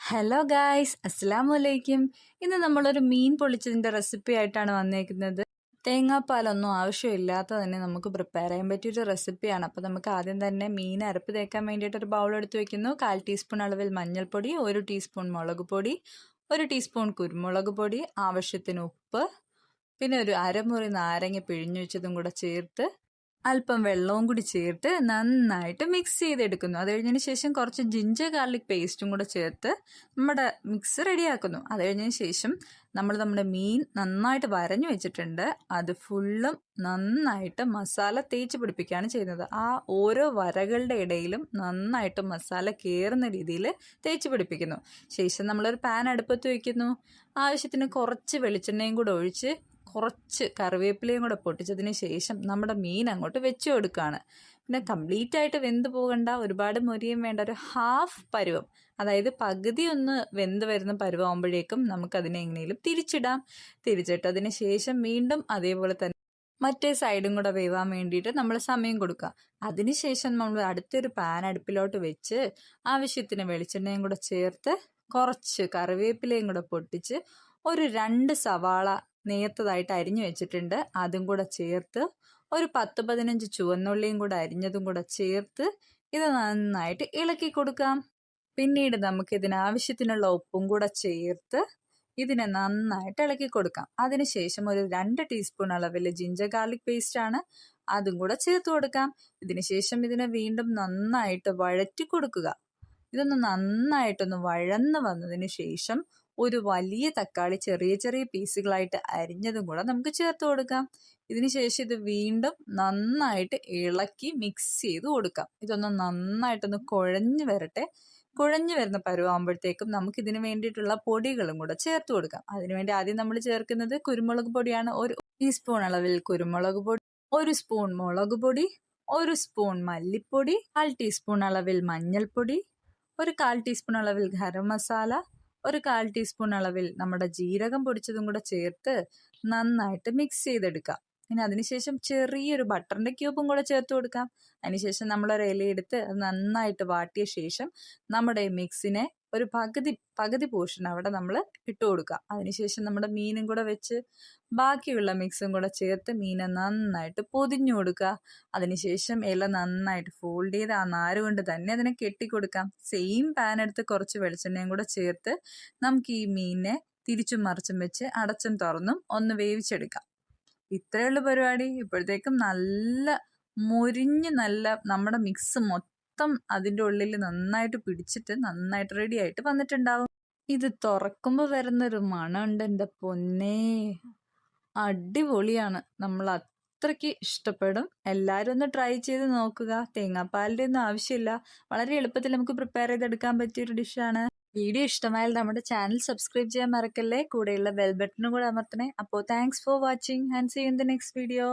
Hello guys, അസ്സലാമലൈക്കും. ഇന്ന് നമ്മളൊരു മീൻ പൊള്ളിച്ചതിൻ്റെ റെസിപ്പി ആയിട്ടാണ് വന്നേക്കുന്നത്. തേങ്ങാപ്പാലൊന്നും ആവശ്യമില്ലാത്ത തന്നെ നമുക്ക് പ്രിപ്പയർ ചെയ്യാൻ പറ്റിയൊരു റെസിപ്പിയാണ്. അപ്പോൾ നമുക്ക് ആദ്യം തന്നെ മീൻ അരപ്പ് തേക്കാൻ വേണ്ടിയിട്ട് ഒരു ബൗൾ എടുത്ത് വെക്കുന്നു. 1/4 ടീസ്പൂൺ അളവിൽ മഞ്ഞൾപ്പൊടി, 1 ടീസ്പൂൺ മുളക് പൊടി, 1 ടീസ്പൂൺ കുരുമുളക് പൊടി, ആവശ്യത്തിന് ഉപ്പ്, പിന്നെ ഒരു അരമുറി നാരങ്ങ പിഴിഞ്ഞു വെച്ചതും കൂടെ ചേർത്ത് അല്പം വെള്ളവും കൂടി ചേർത്ത് നന്നായിട്ട് മിക്സ് ചെയ്തെടുക്കുന്നു. അത് കഴിഞ്ഞതിന് ശേഷം കുറച്ച് ജിഞ്ചർ ഗാർലിക് പേസ്റ്റും കൂടെ ചേർത്ത് നമ്മുടെ മിക്സ് റെഡിയാക്കുന്നു. അത് കഴിഞ്ഞതിന് ശേഷം നമ്മുടെ മീൻ നന്നായിട്ട് വരഞ്ഞു വെച്ചിട്ടുണ്ട്. അത് ഫുള്ളും നന്നായിട്ട് മസാല തേച്ച് പിടിപ്പിക്കുകയാണ് ചെയ്യുന്നത്. ആ ഓരോ വരകളുടെ ഇടയിലും നന്നായിട്ട് മസാല കയറുന്ന രീതിയിൽ തേച്ച് പിടിപ്പിക്കുന്നു. ശേഷം നമ്മളൊരു പാൻ അടുപ്പത്ത് വയ്ക്കുന്നു. ആവശ്യത്തിന് കുറച്ച് വെളിച്ചെണ്ണയും കൂടെ ഒഴിച്ച് കുറച്ച് കറിവേപ്പിലയും കൂടെ പൊട്ടിച്ചതിന് ശേഷം നമ്മുടെ മീൻ അങ്ങോട്ട് വെച്ച് കൊടുക്കുകയാണ്. പിന്നെ കംപ്ലീറ്റ് ആയിട്ട് വെന്ത് പോകണ്ട, ഒരുപാട് മൊരിയും വേണ്ട, ഒരു ഹാഫ് പരുവം, അതായത് പകുതി ഒന്ന് വെന്ത് വരുന്ന പരുവാകുമ്പോഴേക്കും നമുക്കതിനെ എങ്ങനെയും തിരിച്ചിട്ടതിന് ശേഷം വീണ്ടും അതേപോലെ തന്നെ മറ്റേ സൈഡും കൂടെ വേവാൻ വേണ്ടിയിട്ട് നമ്മൾ സമയം കൊടുക്കുക. അതിനുശേഷം നമ്മൾ അടുത്തൊരു പാൻ അടുപ്പിലോട്ട് വെച്ച് ആവശ്യത്തിന് വെളിച്ചെണ്ണയും കൂടെ ചേർത്ത് കുറച്ച് കറിവേപ്പിലയും കൂടെ പൊട്ടിച്ച് ഒരു 2 സവാള നേർത്തതായിട്ട് അരിഞ്ഞു വെച്ചിട്ടുണ്ട്, അതും കൂടെ ചേർത്ത് ഒരു 10-15 ചുവന്നുള്ളിയും കൂടെ അരിഞ്ഞതും കൂടെ ചേർത്ത് ഇത് നന്നായിട്ട് ഇളക്കി കൊടുക്കാം. പിന്നീട് നമുക്ക് ഇതിനാവശ്യത്തിനുള്ള ഉപ്പും കൂടെ ചേർത്ത് ഇതിനെ നന്നായിട്ട് ഇളക്കി കൊടുക്കാം. അതിനുശേഷം ഒരു 2 ടീസ്പൂൺ അളവിൽ ജിഞ്ചർ ഗാർലിക് പേസ്റ്റ് ആണ്, അതും കൂടെ ചേർത്ത് കൊടുക്കാം. ഇതിനുശേഷം ഇതിനെ വീണ്ടും നന്നായിട്ട് വഴറ്റി കൊടുക്കുക. ഇതൊന്ന് നന്നായിട്ടൊന്ന് വഴന്ന് വന്നതിന് ശേഷം ഒരു വലിയ തക്കാളി ചെറിയ ചെറിയ പീസുകളായിട്ട് അരിഞ്ഞതും കൂടെ നമുക്ക് ചേർത്ത് കൊടുക്കാം. ഇതിനുശേഷം ഇത് വീണ്ടും നന്നായിട്ട് ഇളക്കി മിക്സ് ചെയ്ത് കൊടുക്കാം. ഇതൊന്ന് നന്നായിട്ടൊന്ന് കുഴഞ്ഞു വരട്ടെ. കുഴഞ്ഞു വരുന്ന പരുവാകുമ്പോഴത്തേക്കും നമുക്ക് ഇതിന് വേണ്ടിയിട്ടുള്ള പൊടികളും കൂടെ ചേർത്ത് കൊടുക്കാം. അതിനുവേണ്ടി ആദ്യം നമ്മൾ ചേർക്കുന്നത് കുരുമുളക് പൊടിയാണ്. 1 ടീസ്പൂൺ അളവിൽ കുരുമുളക് പൊടി, 1 സ്പൂൺ മുളക് പൊടി, 1 സ്പൂൺ മല്ലിപ്പൊടി, 1/4 ടീസ്പൂൺ അളവിൽ മഞ്ഞൾപ്പൊടി, ഒരു 1/4 ടീസ്പൂൺ അളവിൽ ഗരം മസാല, ഒരു 1/4 ടീസ്പൂൺ അളവിൽ നമ്മുടെ ജീരകം പൊടിച്ചതും കൂടെ ചേർത്ത് നന്നായിട്ട് മിക്സ് ചെയ്തെടുക്കാം. ഇനി അതിനുശേഷം ചെറിയൊരു ബട്ടറിൻ്റെ ക്യൂബും കൂടെ ചേർത്ത് കൊടുക്കാം. അതിനുശേഷം നമ്മളൊരു ഇലയെടുത്ത് അത് നന്നായിട്ട് വാട്ടിയ ശേഷം നമ്മുടെ ഈ മിക്സിനെ ഒരു പകുതി പോർഷൻ അവിടെ നമ്മൾ ഇട്ട് കൊടുക്കുക. അതിനുശേഷം നമ്മുടെ മീനും കൂടെ വെച്ച് ബാക്കിയുള്ള മിക്സും കൂടെ ചേർത്ത് മീനെ നന്നായിട്ട് പൊതിഞ്ഞു കൊടുക്കുക. അതിനുശേഷം ഇല നന്നായിട്ട് ഫോൾഡ് ചെയ്ത് ആ നാര് കൊണ്ട് തന്നെ അതിനെ കെട്ടിക്കൊടുക്കാം. സെയിം പാൻ എടുത്ത് കുറച്ച് വെളിച്ചെണ്ണയും കൂടെ ചേർത്ത് നമുക്ക് ഈ മീനിനെ തിരിച്ചും മറിച്ചും വെച്ച് അടച്ചും തുറന്നും ഒന്ന് വേവിച്ചെടുക്കാം. ഇത്രയുള്ള പരിപാടി. ഇപ്പോഴത്തേക്കും നല്ല മൊരിഞ്ഞ് നമ്മുടെ മിക്സ് മൊത്തം അതിൻ്റെ ഉള്ളിൽ നന്നായിട്ട് പിടിച്ചിട്ട് നന്നായിട്ട് റെഡി ആയിട്ട് വന്നിട്ടുണ്ടാവും. ഇത് തുറക്കുമ്പോൾ വരുന്നൊരു മണമുണ്ട്, എൻ്റെ പൊന്നേ, അടിപൊളിയാണ്. നമ്മൾ അത്രയ്ക്ക് ഇഷ്ടപ്പെടും. എല്ലാവരും ഒന്ന് ട്രൈ ചെയ്ത് നോക്കുക. തേങ്ങാപ്പാലിൻ്റെ ഒന്നും ആവശ്യമില്ല, വളരെ എളുപ്പത്തിൽ നമുക്ക് പ്രിപ്പയർ ചെയ്തെടുക്കാൻ പറ്റിയൊരു ഡിഷാണ്. വീഡിയോ ഇഷ്ടമായാൽ നമ്മുടെ ചാനൽ സബ്സ്ക്രൈബ് ചെയ്യാൻ മറക്കല്ലേ. കൂടെയുള്ള ബെൽ ബട്ടണും കൂടെ അമർത്തണേ. അപ്പോൾ thanks for watching and see you in the next video.